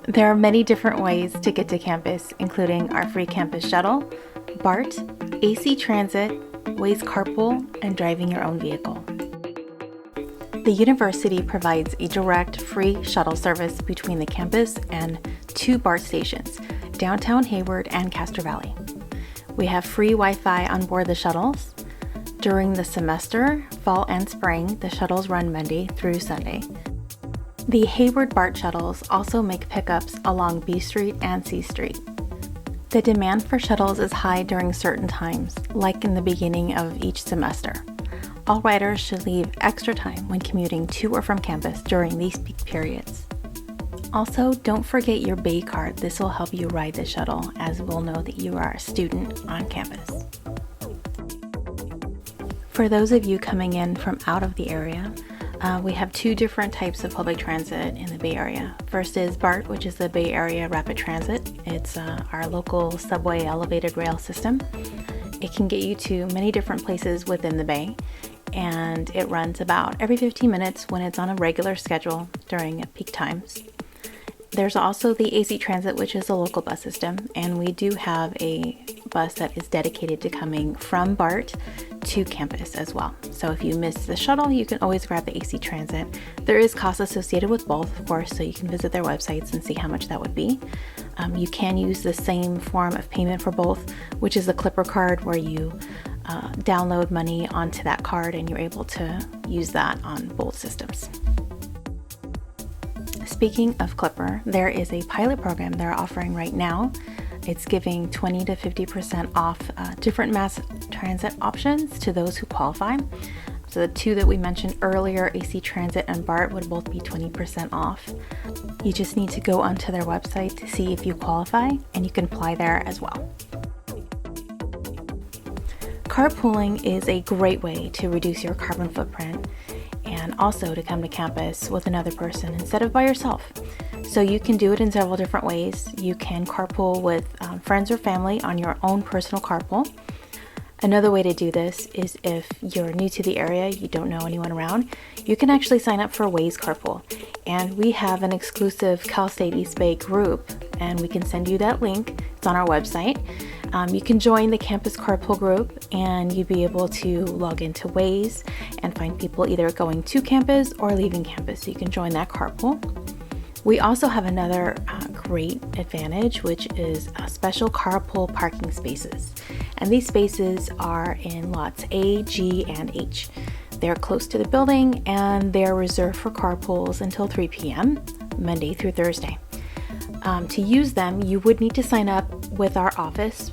There are many different ways to get to campus, including our free campus shuttle, BART, AC Transit, Waze Carpool, and driving your own vehicle. The university provides a direct free shuttle service between the campus and 2 BART stations, downtown Hayward and Castro Valley. We have free Wi-Fi on board the shuttles. During the semester, fall and spring, the shuttles run Monday through Sunday. The Hayward BART shuttles also make pickups along B Street and C Street. The demand for shuttles is high during certain times, like in the beginning of each semester. All riders should leave extra time when commuting to or from campus during these peak periods. Also, don't forget your Bay card. This will help you ride the shuttle, as we'll know that you are a student on campus. For those of you coming in from out of the area, we have 2 different types of public transit in the Bay Area. First is BART, which is the Bay Area Rapid Transit. It's our local subway elevated rail system. It can get you to many different places within the Bay, and it runs about every 15 minutes when it's on a regular schedule during peak times. There's also the AC Transit, which is a local bus system, and we do have a bus that is dedicated to coming from BART to campus as well. So if you miss the shuttle, you can always grab the AC Transit. There is cost associated with both, of course, so you can visit their websites and see how much that would be. You can use the same form of payment for both, which is a Clipper card, where you download money onto that card and you're able to use that on both systems. Speaking of Clipper, there is a pilot program they're offering right now. It's giving 20 to 50% off different mass transit options to those who qualify. So the 2 that we mentioned earlier, AC Transit and BART, would both be 20% off. You just need to go onto their website to see if you qualify, and you can apply there as well. Carpooling is a great way to reduce your carbon footprint and also to come to campus with another person instead of by yourself. So you can do it in several different ways. You can carpool with friends or family on your own personal carpool. Another way to do this is if you're new to the area, you don't know anyone around, you can actually sign up for Waze Carpool. And we have an exclusive Cal State East Bay group, and we can send you that link. It's on our website. You can join the campus carpool group, and you'd be able to log into Waze and find people either going to campus or leaving campus. So you can join that carpool. We also have another great advantage, which is special carpool parking spaces. And these spaces are in lots A, G, and H. They're close to the building, and they're reserved for carpools until 3 p.m., Monday through Thursday. To use them, you would need to sign up with our office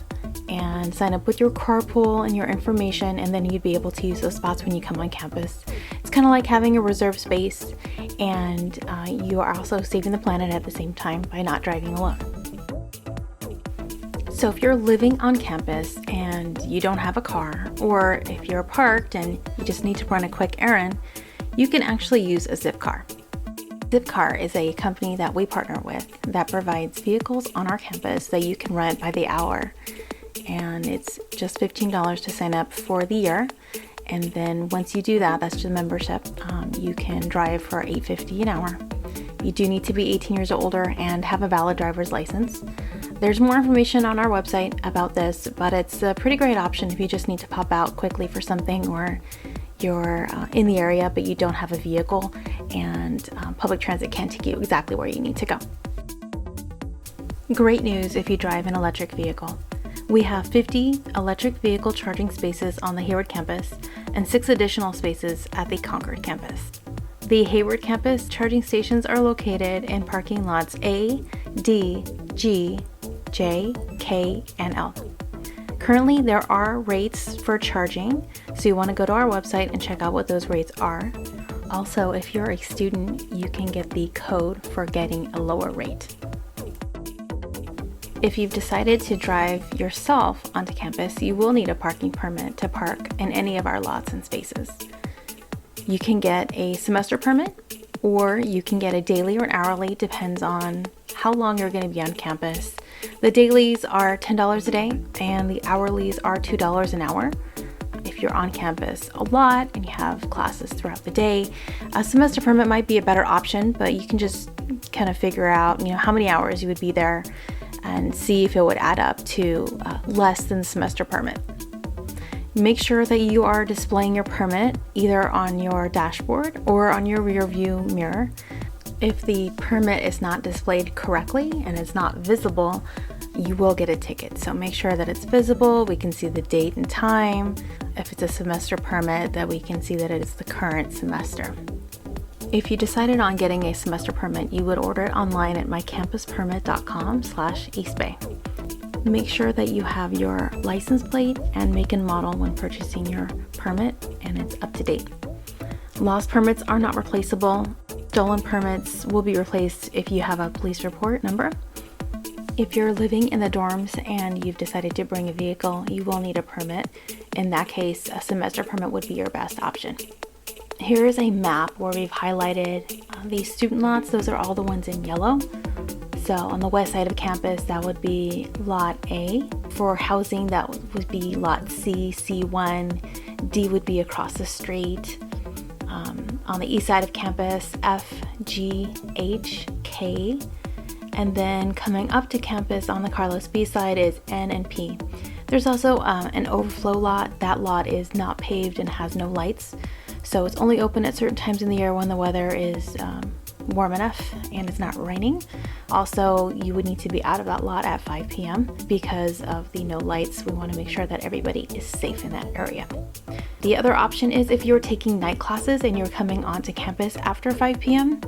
and sign up with your carpool and your information, and then you'd be able to use those spots when you come on campus. It's kind of like having a reserved space, and you are also saving the planet at the same time by not driving alone. So if you're living on campus and you don't have a car, or if you're parked and you just need to run a quick errand, you can actually use a Zipcar. Zipcar is a company that we partner with that provides vehicles on our campus that you can rent by the hour. And it's just $15 to sign up for the year. And then once you do that, that's just a membership, you can drive for $8.50 an hour. You do need to be 18 years or older and have a valid driver's license. There's more information on our website about this, but it's a pretty great option if you just need to pop out quickly for something, or you're in the area but you don't have a vehicle and public transit can't take you exactly where you need to go. Great news if you drive an electric vehicle. We have 50 electric vehicle charging spaces on the Hayward campus and 6 additional spaces at the Concord campus. The Hayward campus charging stations are located in parking lots A, D, G, J, K, and L. Currently, there are rates for charging, so you want to go to our website and check out what those rates are. Also, if you're a student, you can get the code for getting a lower rate. If you've decided to drive yourself onto campus, you will need a parking permit to park in any of our lots and spaces. You can get a semester permit, or you can get a daily or an hourly, depends on how long you're going to be on campus. The dailies are $10 a day, and the hourlies are $2 an hour. If you're on campus a lot and you have classes throughout the day, a semester permit might be a better option, but you can just kind of figure out, how many hours you would be there and see if it would add up to less than the semester permit. Make sure that you are displaying your permit either on your dashboard or on your rear view mirror. If the permit is not displayed correctly and it's not visible, you will get a ticket. So make sure that it's visible, we can see the date and time. If it's a semester permit, that we can see that it is the current semester. If you decided on getting a semester permit, you would order it online at mycampuspermit.com/eastbay. Make sure that you have your license plate and make and model when purchasing your permit and it's up to date. Lost permits are not replaceable. Stolen permits will be replaced if you have a police report number. If you're living in the dorms and you've decided to bring a vehicle, you will need a permit. In that case, a semester permit would be your best option. Here is a map where we've highlighted these student lots. Those are all the ones in yellow. So on the west side of campus, that would be Lot A. For housing, that would be Lot C, C1. D would be across the street. On the east side of campus, F, G, H, K. And then coming up to campus on the Carlos B side is N and P. There's also an overflow lot. That lot is not paved and has no lights. So it's only open at certain times in the year when the weather is warm enough and it's not raining. Also, you would need to be out of that lot at 5 p.m. because of the no lights. We want to make sure that everybody is safe in that area. The other option is if you're taking night classes and you're coming onto campus after 5 p.m.,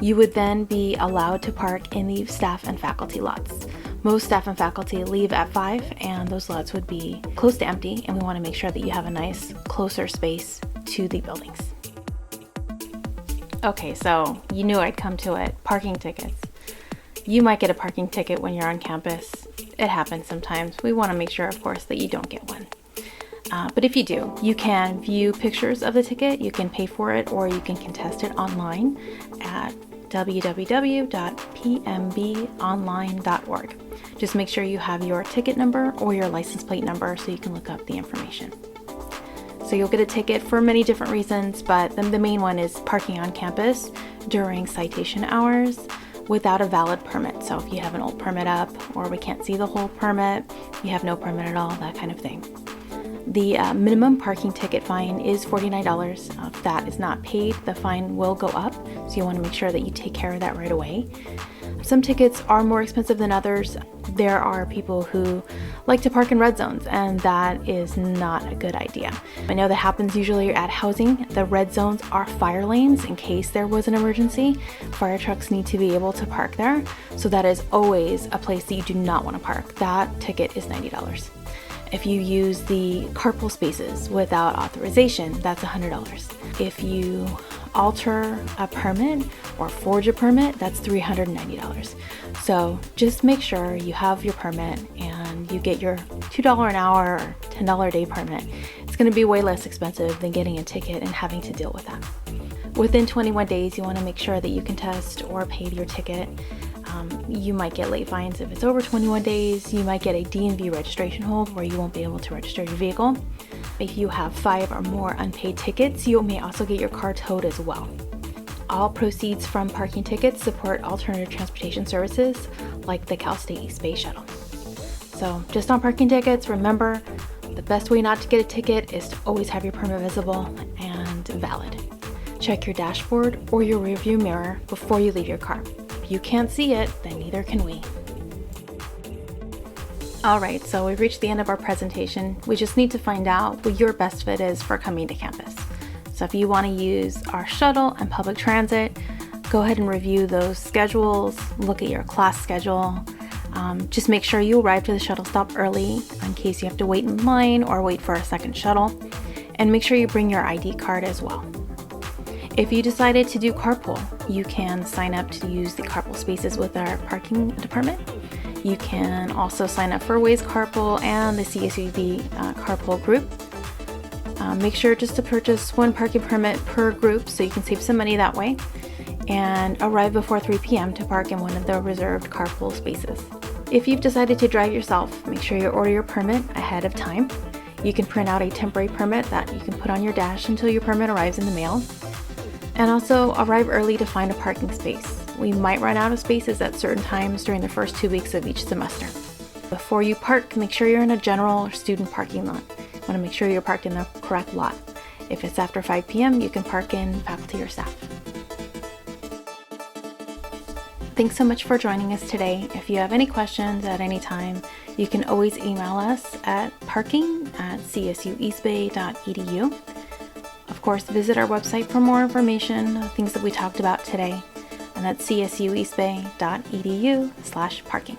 you would then be allowed to park in the staff and faculty lots. Most staff and faculty leave at 5 and those lots would be close to empty, and we want to make sure that you have a nice closer space to the buildings. Okay, so you knew I'd come to it. Parking tickets. You might get a parking ticket when you're on campus. It happens sometimes. We want to make sure, of course, that you don't get one. But if you do, you can view pictures of the ticket, you can pay for it, or you can contest it online at www.pmbonline.org. Just make sure you have your ticket number or your license plate number so you can look up the information. So you'll get a ticket for many different reasons, but the main one is parking on campus during citation hours without a valid permit. So if you have an old permit up or we can't see the whole permit, you have no permit at all, that kind of thing. The minimum parking ticket fine is $49. If that is not paid, the fine will go up. So you want to make sure that you take care of that right away. Some tickets are more expensive than others. There are people who like to park in red zones, and that is not a good idea. I know that happens usually at housing. The red zones are fire lanes in case there was an emergency. Fire trucks need to be able to park there. So that is always a place that you do not want to park. That ticket is $90. If you use the carpool spaces without authorization, that's $100. If you alter a permit or forge a permit, that's $390. So just make sure you have your permit and you get your $2 an hour or $10 a day permit. It's going to be way less expensive than getting a ticket and having to deal with that. Within 21 days, you want to make sure that you contest or pay your ticket. You might get late fines if it's over 21 days. You might get a DMV registration hold where you won't be able to register your vehicle. If you have 5 or more unpaid tickets, you may also get your car towed as well. All proceeds from parking tickets support alternative transportation services like the Cal State East Bay Shuttle. So just on parking tickets, remember the best way not to get a ticket is to always have your permit visible and valid. Check your dashboard or your rearview mirror before you leave your car. If you can't see it, then neither can we. Alright, so we've reached the end of our presentation. We just need to find out what your best fit is for coming to campus. So if you want to use our shuttle and public transit, go ahead and review those schedules, look at your class schedule. Just make sure you arrive to the shuttle stop early in case you have to wait in line or wait for a second shuttle. And make sure you bring your ID card as well. If you decided to do carpool, you can sign up to use the carpool spaces with our parking department. You can also sign up for Waze Carpool and the CSUEB carpool group. Make sure just to purchase one parking permit per group so you can save some money that way, and arrive before 3 p.m. to park in one of the reserved carpool spaces. If you've decided to drive yourself, make sure you order your permit ahead of time. You can print out a temporary permit that you can put on your dash until your permit arrives in the mail. And also arrive early to find a parking space. We might run out of spaces at certain times during the first 2 weeks of each semester. Before you park, make sure you're in a general or student parking lot. You want to make sure you're parked in the correct lot. If it's after 5 p.m., you can park in faculty or staff. Thanks so much for joining us today. If you have any questions at any time, you can always email us at parking@csueasbay.edu. Of course, visit our website for more information, things that we talked about today, and that's csueasbay.edu/parking.